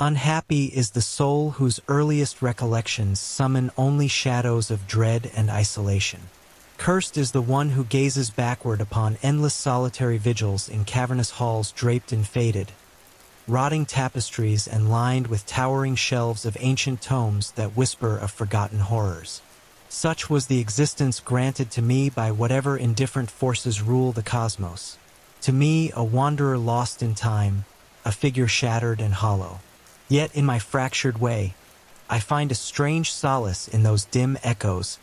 Unhappy is the soul whose earliest recollections summon only shadows of dread and isolation. Cursed is the one who gazes backward upon endless solitary vigils in cavernous halls draped in faded, rotting tapestries and lined with towering shelves of ancient tomes that whisper of forgotten horrors. Such was the existence granted to me by whatever indifferent forces rule the cosmos. To me, a wanderer lost in time, a figure shattered and hollow. Yet in my fractured way, I find a strange solace in those dim echoes,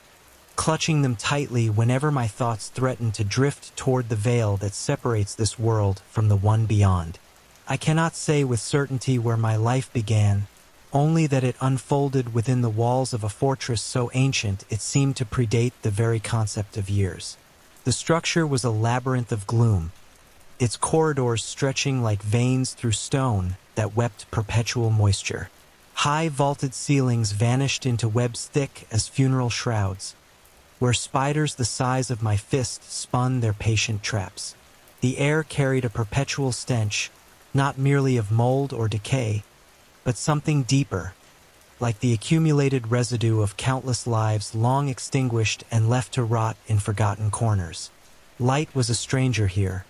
clutching them tightly whenever my thoughts threaten to drift toward the veil that separates this world from the one beyond. I cannot say with certainty where my life began, only that it unfolded within the walls of a fortress so ancient it seemed to predate the very concept of years. The structure was a labyrinth of gloom, its corridors stretching like veins through stone that wept perpetual moisture. High vaulted ceilings vanished into webs thick as funeral shrouds, where spiders the size of my fist spun their patient traps. The air carried a perpetual stench, not merely of mold or decay, but something deeper, like the accumulated residue of countless lives long extinguished and left to rot in forgotten corners. Light was a stranger here.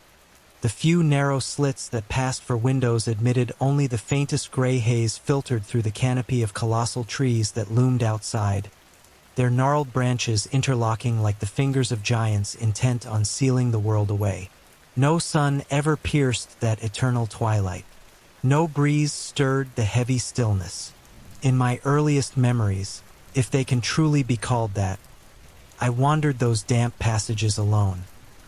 The few narrow slits that passed for windows admitted only the faintest gray haze filtered through the canopy of colossal trees that loomed outside, their gnarled branches interlocking like the fingers of giants intent on sealing the world away. No sun ever pierced that eternal twilight. No breeze stirred the heavy stillness. In my earliest memories, if they can truly be called that, I wandered those damp passages alone.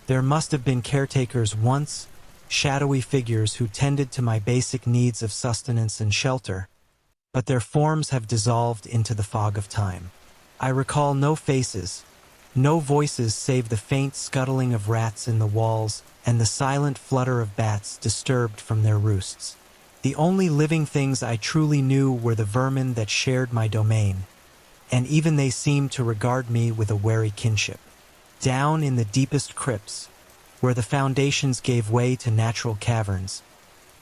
There must have been caretakers once, shadowy figures who tended to my basic needs of sustenance and shelter, but their forms have dissolved into the fog of time. I recall no faces, no voices save the faint scuttling of rats in the walls and the silent flutter of bats disturbed from their roosts. The only living things I truly knew were the vermin that shared my domain, and even they seemed to regard me with a wary kinship. Down in the deepest crypts, where the foundations gave way to natural caverns,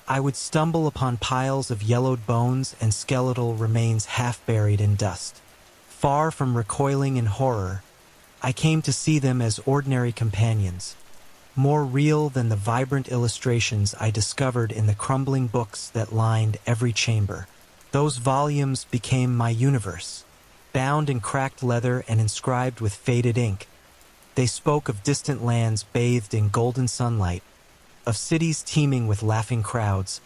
I would stumble upon piles of yellowed bones and skeletal remains half buried in dust. Far from recoiling in horror, I came to see them as ordinary companions, more real than the vibrant illustrations I discovered in the crumbling books that lined every chamber. Those volumes became my universe, bound in cracked leather and inscribed with faded ink. They spoke of distant lands bathed in golden sunlight, of cities teeming with laughing crowds,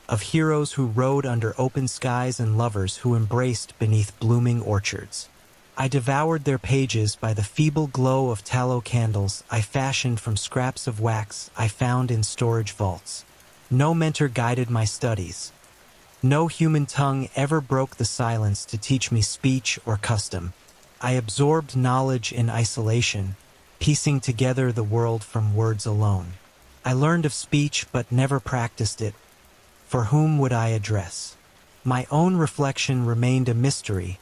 of heroes who rode under open skies and lovers who embraced beneath blooming orchards. I devoured their pages by the feeble glow of tallow candles I fashioned from scraps of wax I found in storage vaults. No mentor guided my studies. No human tongue ever broke the silence to teach me speech or custom. I absorbed knowledge in isolation, piecing together the world from words alone. I learned of speech but never practiced it. For whom would I address? My own reflection remained a mystery,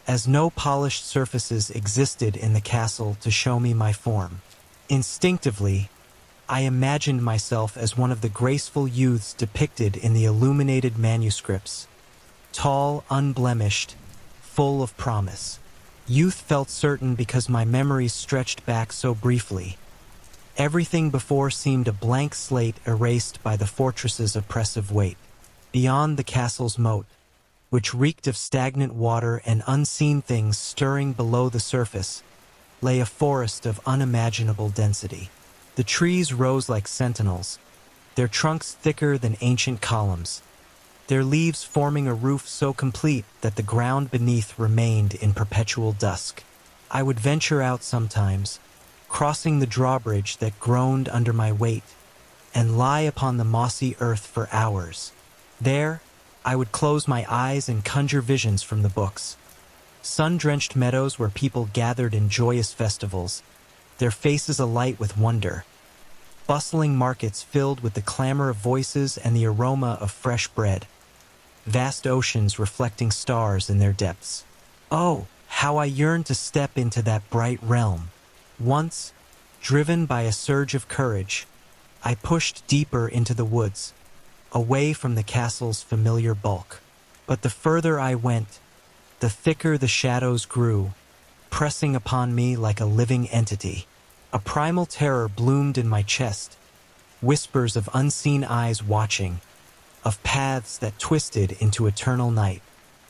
as no polished surfaces existed in the castle to show me my form. Instinctively, I imagined myself as one of the graceful youths depicted in the illuminated manuscripts, tall, unblemished, full of promise. Youth felt certain because my memories stretched back so briefly. Everything before seemed a blank slate erased by the fortress's oppressive weight. Beyond the castle's moat, which reeked of stagnant water and unseen things stirring below the surface, lay a forest of unimaginable density. The trees rose like sentinels, their trunks thicker than ancient columns, their leaves forming a roof so complete that the ground beneath remained in perpetual dusk. I would venture out sometimes, crossing the drawbridge that groaned under my weight, and lie upon the mossy earth for hours. There, I would close my eyes and conjure visions from the books. Sun-drenched meadows where people gathered in joyous festivals, their faces alight with wonder. Bustling markets filled with the clamor of voices and the aroma of fresh bread. Vast oceans reflecting stars in their depths. Oh, how I yearned to step into that bright realm. Once, driven by a surge of courage, I pushed deeper into the woods, away from the castle's familiar bulk. But the further I went, the thicker the shadows grew, pressing upon me like a living entity. A primal terror bloomed in my chest, whispers of unseen eyes watching, of paths that twisted into eternal night.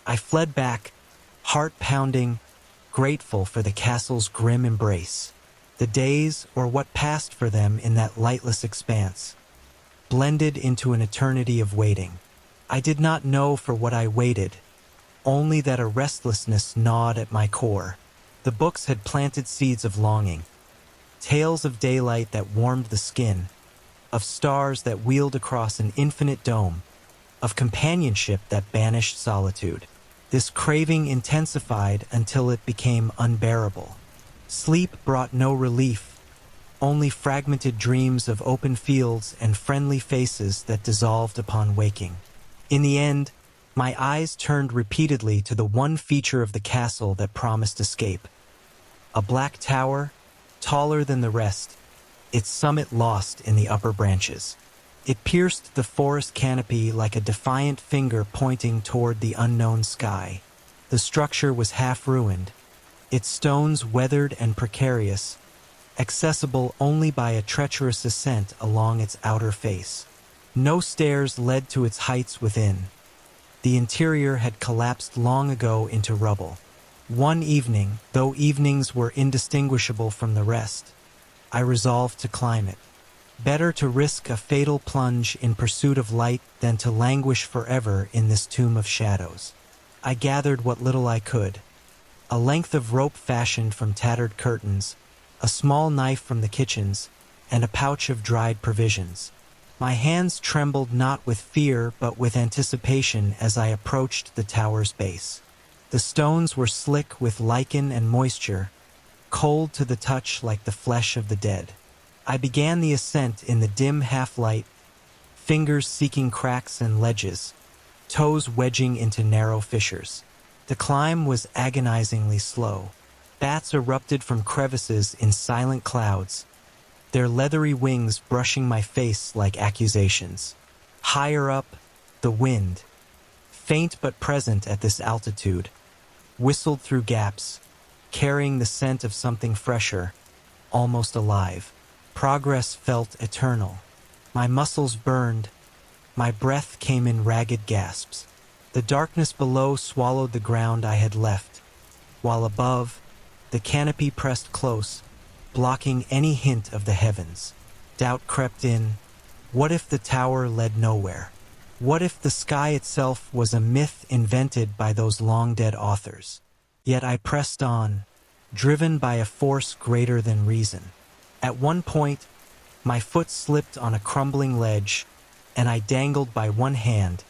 I fled back, heart pounding, grateful for the castle's grim embrace. The days, or what passed for them in that lightless expanse, blended into an eternity of waiting. I did not know for what I waited, only that a restlessness gnawed at my core. The books had planted seeds of longing, tales of daylight that warmed the skin, of stars that wheeled across an infinite dome, of companionship that banished solitude. This craving intensified until it became unbearable. Sleep brought no relief, only fragmented dreams of open fields and friendly faces that dissolved upon waking. In the end, my eyes turned repeatedly to the one feature of the castle that promised escape. A black tower, taller than the rest, its summit lost in the upper branches. It pierced the forest canopy like a defiant finger pointing toward the unknown sky. The structure was half-ruined, its stones weathered and precarious, accessible only by a treacherous ascent along its outer face. No stairs led to its heights within. The interior had collapsed long ago into rubble. One evening, though evenings were indistinguishable from the rest, I resolved to climb it. Better to risk a fatal plunge in pursuit of light than to languish forever in this tomb of shadows. I gathered what little I could. A length of rope fashioned from tattered curtains, a small knife from the kitchens, and a pouch of dried provisions. My hands trembled not with fear but with anticipation as I approached the tower's base. The stones were slick with lichen and moisture, cold to the touch like the flesh of the dead. I began the ascent in the dim half-light, fingers seeking cracks and ledges, toes wedging into narrow fissures. The climb was agonizingly slow. Bats erupted from crevices in silent clouds, their leathery wings brushing my face like accusations. Higher up, the wind, faint but present at this altitude, whistled through gaps, carrying the scent of something fresher, almost alive. Progress felt eternal. My muscles burned. My breath came in ragged gasps. The darkness below swallowed the ground I had left, while above, the canopy pressed close, blocking any hint of the heavens. Doubt crept in. What if the tower led nowhere? What if the sky itself was a myth invented by those long-dead authors? Yet I pressed on, driven by a force greater than reason. At one point, my foot slipped on a crumbling ledge, and I dangled by one hand,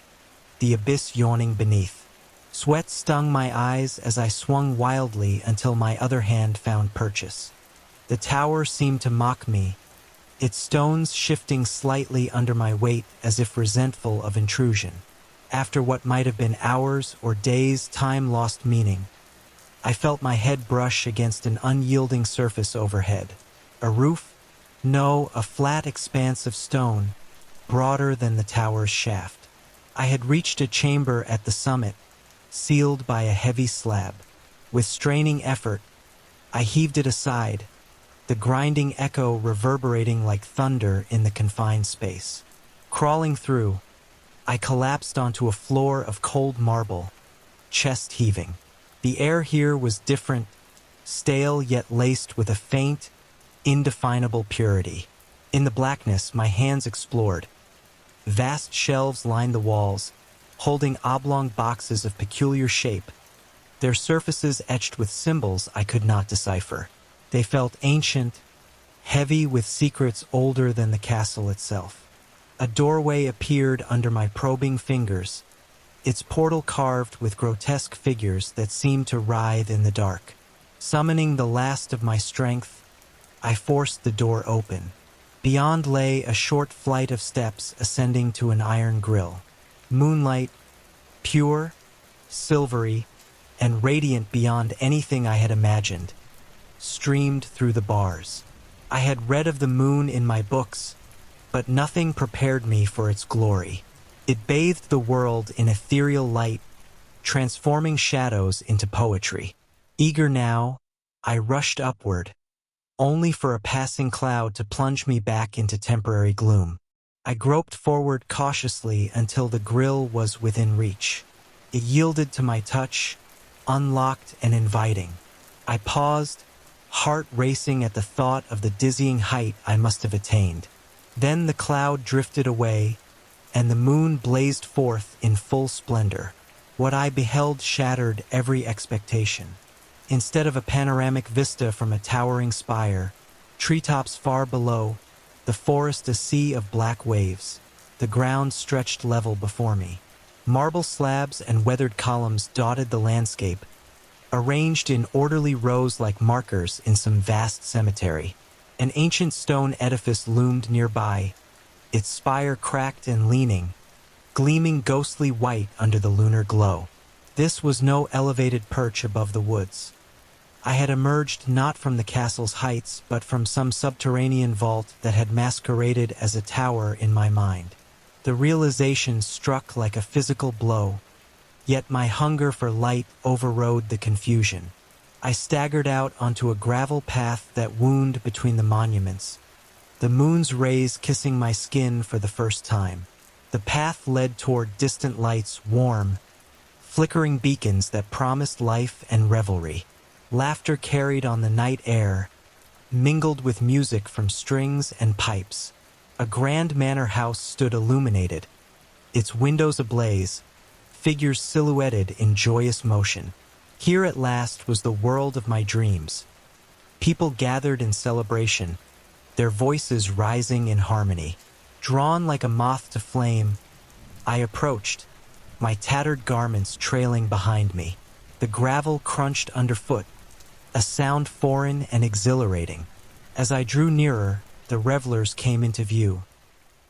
the abyss yawning beneath. Sweat stung my eyes as I swung wildly until my other hand found purchase. The tower seemed to mock me, its stones shifting slightly under my weight as if resentful of intrusion. After what might have been hours or days, time lost meaning. I felt my head brush against an unyielding surface overhead. A roof? No, a flat expanse of stone, broader than the tower's shaft. I had reached a chamber at the summit, sealed by a heavy slab. With straining effort, I heaved it aside, the grinding echo reverberating like thunder in the confined space. Crawling through, I collapsed onto a floor of cold marble, chest heaving. The air here was different, stale yet laced with a faint, indefinable purity. In the blackness, my hands explored. Vast shelves lined the walls, holding oblong boxes of peculiar shape, their surfaces etched with symbols I could not decipher. They felt ancient, heavy with secrets older than the castle itself. A doorway appeared under my probing fingers, its portal carved with grotesque figures that seemed to writhe in the dark. Summoning the last of my strength, I forced the door open. Beyond lay a short flight of steps ascending to an iron grill. Moonlight, pure, silvery, and radiant beyond anything I had imagined, streamed through the bars. I had read of the moon in my books, but nothing prepared me for its glory. It bathed the world in ethereal light, transforming shadows into poetry. Eager now, I rushed upward, only for a passing cloud to plunge me back into temporary gloom. I groped forward cautiously until the grill was within reach. It yielded to my touch, unlocked and inviting. I paused, heart racing at the thought of the dizzying height I must have attained. Then the cloud drifted away, and the moon blazed forth in full splendor. What I beheld shattered every expectation. Instead of a panoramic vista from a towering spire, treetops far below, the forest a sea of black waves, the ground stretched level before me. Marble slabs and weathered columns dotted the landscape, arranged in orderly rows like markers in some vast cemetery. An ancient stone edifice loomed nearby, its spire cracked and leaning, gleaming ghostly white under the lunar glow. This was no elevated perch above the woods. I had emerged not from the castle's heights, but from some subterranean vault that had masqueraded as a tower in my mind. The realization struck like a physical blow, yet my hunger for light overrode the confusion. I staggered out onto a gravel path that wound between the monuments, the moon's rays kissing my skin for the first time. The path led toward distant lights, warm, flickering beacons that promised life and revelry. Laughter carried on the night air, mingled with music from strings and pipes. A grand manor house stood illuminated, its windows ablaze, figures silhouetted in joyous motion. Here at last was the world of my dreams. People gathered in celebration, their voices rising in harmony. Drawn like a moth to flame, I approached, my tattered garments trailing behind me. The gravel crunched underfoot, a sound foreign and exhilarating. As I drew nearer, the revelers came into view.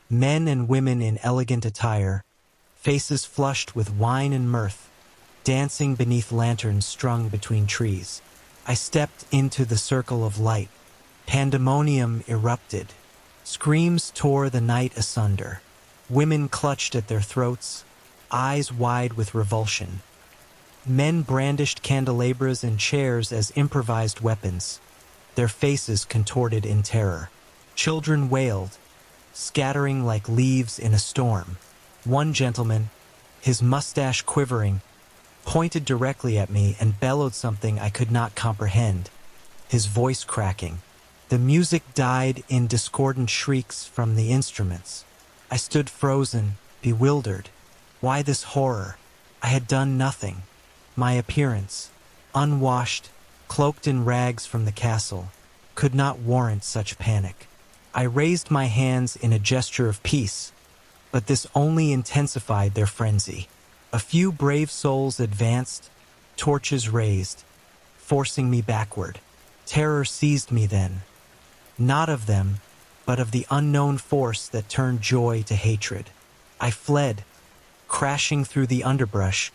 Men and women in elegant attire, faces flushed with wine and mirth, dancing beneath lanterns strung between trees. I stepped into the circle of light. Pandemonium erupted. Screams tore the night asunder. Women clutched at their throats, eyes wide with revulsion. Men brandished candelabras and chairs as improvised weapons, their faces contorted in terror. Children wailed, scattering like leaves in a storm. One gentleman, his mustache quivering, pointed directly at me and bellowed something I could not comprehend, his voice cracking. The music died in discordant shrieks from the instruments. I stood frozen, bewildered. Why this horror? I had done nothing. My appearance, unwashed, cloaked in rags from the castle, could not warrant such panic. I raised my hands in a gesture of peace, but this only intensified their frenzy. A few brave souls advanced, torches raised, forcing me backward. Terror seized me then, not of them, but of the unknown force that turned joy to hatred. I fled, crashing through the underbrush,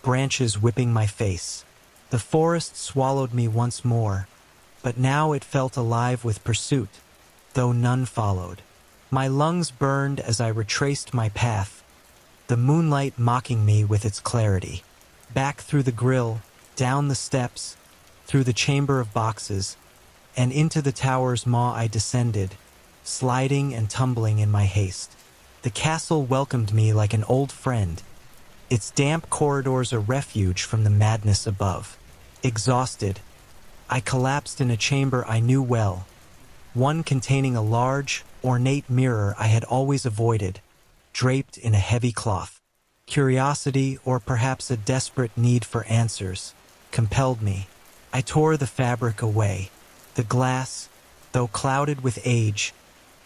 branches whipping my face. The forest swallowed me once more, but now it felt alive with pursuit, though none followed. My lungs burned as I retraced my path, the moonlight mocking me with its clarity. Back through the grill, down the steps, through the chamber of boxes, and into the tower's maw I descended, sliding and tumbling in my haste. The castle welcomed me like an old friend, its damp corridors a refuge from the madness above. Exhausted, I collapsed in a chamber I knew well, one containing a large, ornate mirror I had always avoided, draped in a heavy cloth. Curiosity, or perhaps a desperate need for answers, compelled me. I tore the fabric away. The glass, though clouded with age,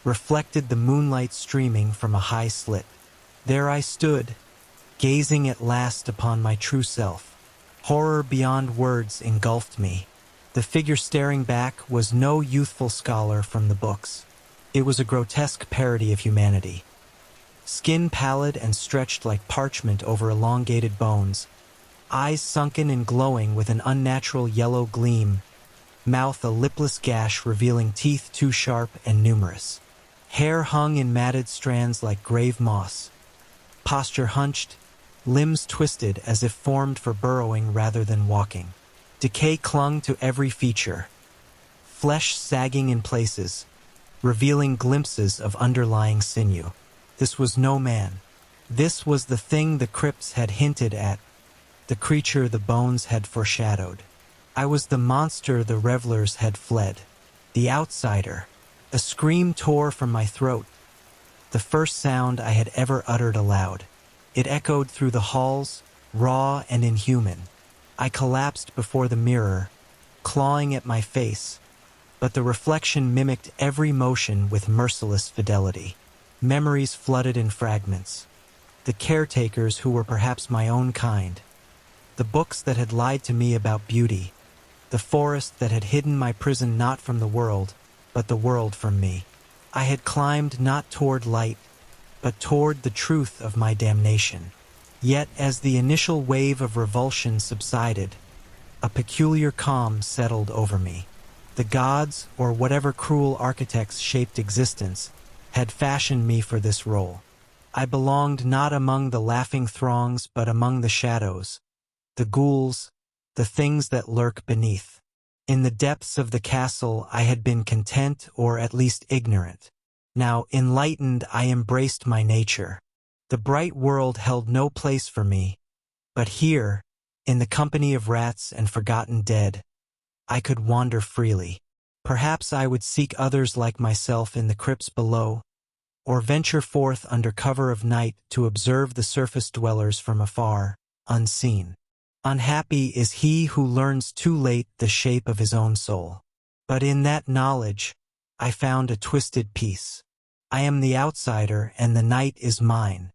reflected the moonlight streaming from a high slit. There I stood, gazing at last upon my true self. Horror beyond words engulfed me. The figure staring back was no youthful scholar from the books. It was a grotesque parody of humanity. Skin pallid and stretched like parchment over elongated bones, eyes sunken and glowing with an unnatural yellow gleam, mouth a lipless gash revealing teeth too sharp and numerous. Hair hung in matted strands like grave moss. Posture hunched, limbs twisted as if formed for burrowing rather than walking. Decay clung to every feature, flesh sagging in places, revealing glimpses of underlying sinew. This was no man. This was the thing the crypts had hinted at, the creature the bones had foreshadowed. I was the monster the revelers had fled, the outsider. A scream tore from my throat, the first sound I had ever uttered aloud. It echoed through the halls, raw and inhuman. I collapsed before the mirror, clawing at my face, but the reflection mimicked every motion with merciless fidelity. Memories flooded in fragments. The caretakers who were perhaps my own kind. The books that had lied to me about beauty. The forest that had hidden my prison not from the world, but the world from me. I had climbed not toward light, but toward the truth of my damnation. Yet as the initial wave of revulsion subsided, a peculiar calm settled over me. The gods, or whatever cruel architects shaped existence, had fashioned me for this role. I belonged not among the laughing throngs but among the shadows, the ghouls, the things that lurk beneath. In the depths of the castle I had been content or at least ignorant. Now, enlightened, I embraced my nature. The bright world held no place for me, but here, in the company of rats and forgotten dead, I could wander freely. Perhaps I would seek others like myself in the crypts below, or venture forth under cover of night to observe the surface dwellers from afar, unseen. Unhappy is he who learns too late the shape of his own soul. But in that knowledge, I found a twisted peace. I am the outsider and the night is mine.